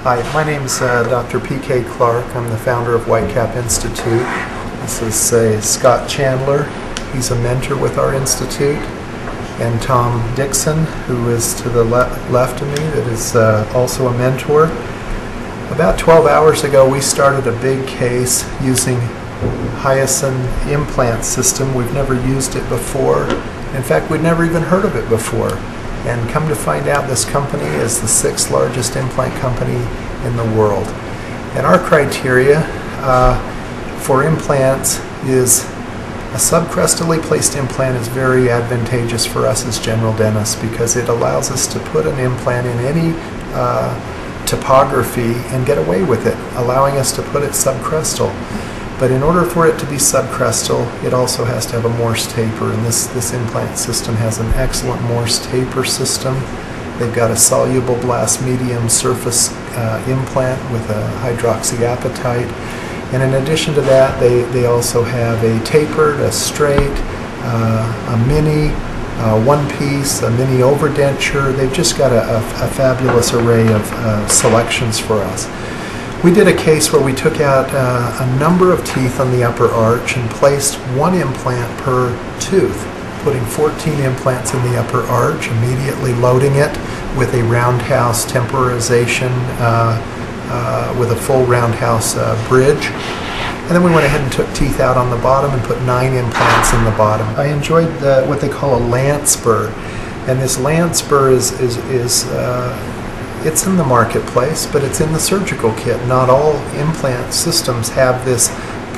Hi, my name's Dr. P.K. Clark. I'm the founder of WhiteCap Institute. This is Scott Chandler. He's a mentor with our institute. And Tom Dixon, who is to the left of me, that is also a mentor. About 12 hours ago, we started a big case using Hiossen implant system. We've never used it before. In fact, we'd never even heard of it before. And come to find out, this company is the 6th largest implant company in the world. And our criteria for implants is a subcrustally placed implant is very advantageous for us as general dentists because it allows us to put an implant in any topography and get away with it, allowing us to put it subcrustal. But in order for it to be subcrustal, it also has to have a Morse taper, and this implant system has an excellent Morse taper system. They've got a soluble blast medium surface implant with a hydroxyapatite. And in addition to that, they also have a tapered, a straight, a mini, one piece, a mini overdenture. They've just got a fabulous array of selections for us. We did a case where we took out a number of teeth on the upper arch and placed one implant per tooth, putting 14 implants in the upper arch, immediately loading it with a roundhouse temporization with a full roundhouse bridge. And then we went ahead and took teeth out on the bottom and put 9 implants in the bottom. I enjoyed what they call a lance burr. And this lance burr it's in the marketplace, but it's in the surgical kit. Not all implant systems have this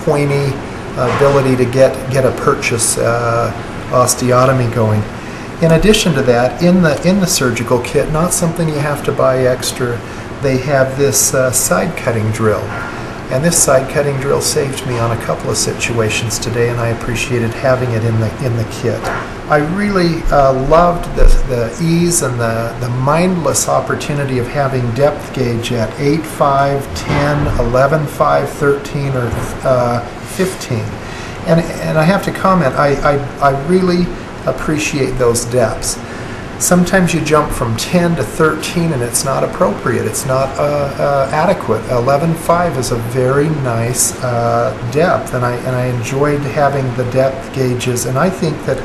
pointy ability to get a purchase osteotomy going. In addition to that, in the surgical kit, not something you have to buy extra, they have this side cutting drill. And this side cutting drill saved me on a couple of situations today, and I appreciated having it in the kit. I really loved the ease and the mindless opportunity of having depth gauge at 8, 5, 10, 11, 5, 13, or 15. And I have to comment, I really appreciate those depths. Sometimes you jump from 10 to 13 and it's not appropriate, it's not adequate. 11.5 is a very nice depth, and I enjoyed having the depth gauges, and I think that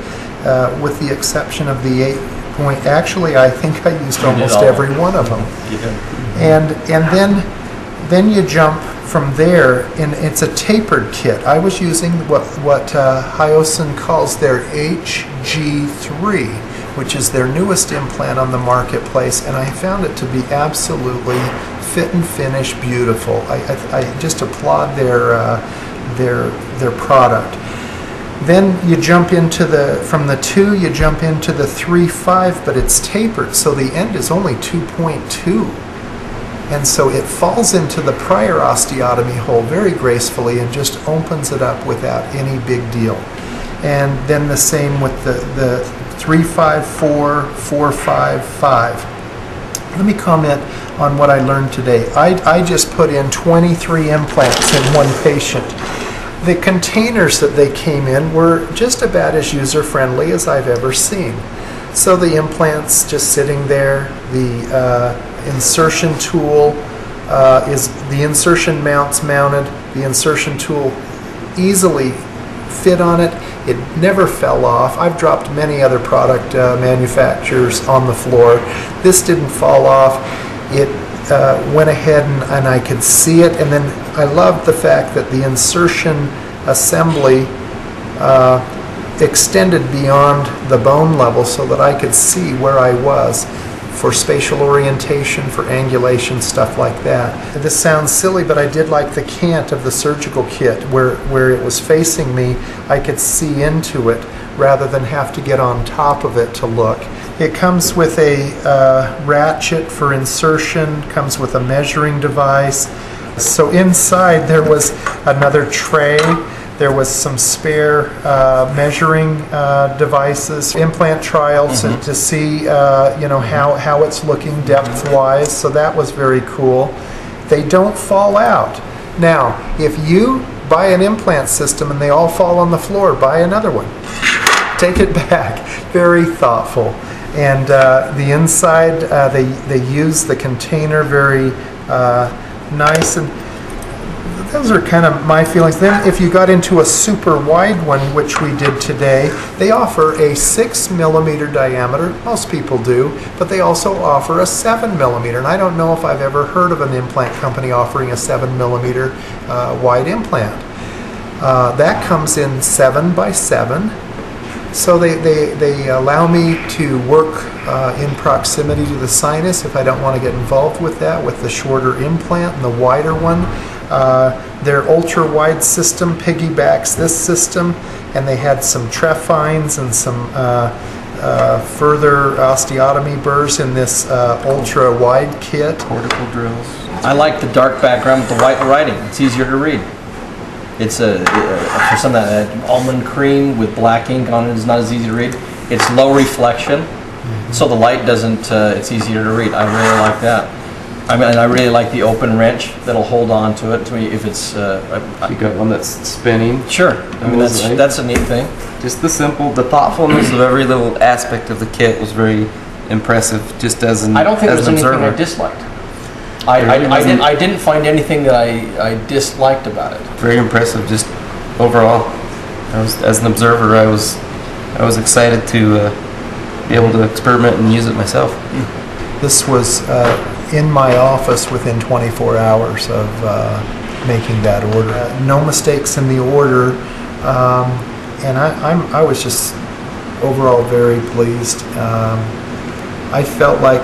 with the exception of the 8 point, actually I think I used almost every one of them. And then you jump from there, and it's a tapered kit. I was using what Hiossen calls their HG3, which is their newest implant on the marketplace, and I found it to be absolutely fit and finish beautiful. I just applaud their product. Then you jump into from the 2, you jump into the 3.5, but it's tapered, so the end is only 2.2. And so it falls into the prior osteotomy hole very gracefully and just opens it up without any big deal. And then the same with the 3.5, 4, 4.5, 5. Let me comment on what I learned today. I just put in 23 implants in one patient. The containers that they came in were just about as user-friendly as I've ever seen. So the implants just sitting there, the insertion tool the insertion mounts mounted, the insertion tool easily fit on it. It never fell off. I've dropped many other product manufacturers on the floor. This didn't fall off. It went ahead and I could see it, and then I loved the fact that the insertion assembly extended beyond the bone level so that I could see where I was for spatial orientation, for angulation, stuff like that. This sounds silly, but I did like the cant of the surgical kit where it was facing me. I could see into it rather than have to get on top of it to look. It comes with a ratchet for insertion, comes with a measuring device. So inside there was another tray. There was some spare measuring devices, implant trials to see how it's looking depth-wise. So that was very cool. They don't fall out. Now, if you buy an implant system and they all fall on the floor, buy another one. Take it back. Very thoughtful. And the inside, they use the container very nice. And those are kind of my feelings. Then if you got into a super wide one, which we did today, they offer a 6mm diameter. Most people do, but they also offer a 7mm. And I don't know if I've ever heard of an implant company offering a 7mm wide implant. That comes in 7x7. So they allow me to work in proximity to the sinus if I don't want to get involved with that, with the shorter implant and the wider one. Their ultra-wide system piggybacks this system, and they had some trephines and some further osteotomy burrs in this ultra-wide kit. Cortical drills. I like the dark background with the white writing. It's easier to read. It's for some of that almond cream with black ink on it is not as easy to read. It's low reflection, so the light doesn't, it's easier to read. I really like that. I mean, I really like the open wrench that'll hold on to it. To me, if it's you got one that's spinning. Sure. I mean, that's a neat thing. Just the thoughtfulness of every little aspect of the kit was very impressive. Just as an I don't think as there's an anything observer. I disliked. I didn't find anything that I disliked about it. Very impressive, just overall. As an observer, I was excited to be able to experiment and use it myself. This was in my office within 24 hours of making that order. No mistakes in the order, and I was just overall very pleased. I felt like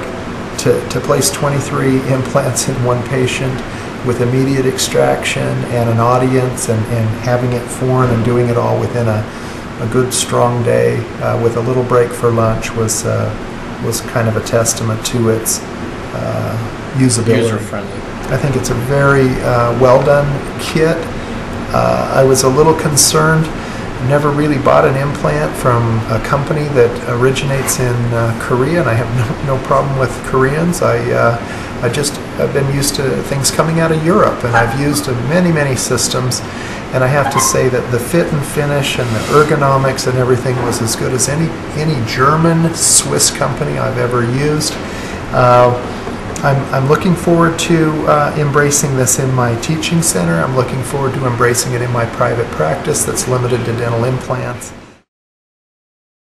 to place 23 implants in one patient with immediate extraction and an audience and having it foreign and doing it all within a good strong day with a little break for lunch was kind of a testament to its usability. User-friendly. I think it's a very well done kit. I was a little concerned. Never really bought an implant from a company that originates in Korea, and I have no problem with Koreans. I just have been used to things coming out of Europe, and I've used many systems, and I have to say that the fit and finish and the ergonomics and everything was as good as any German, Swiss company I've ever used. I'm looking forward to embracing this in my teaching center. I'm looking forward to embracing it in my private practice that's limited to dental implants.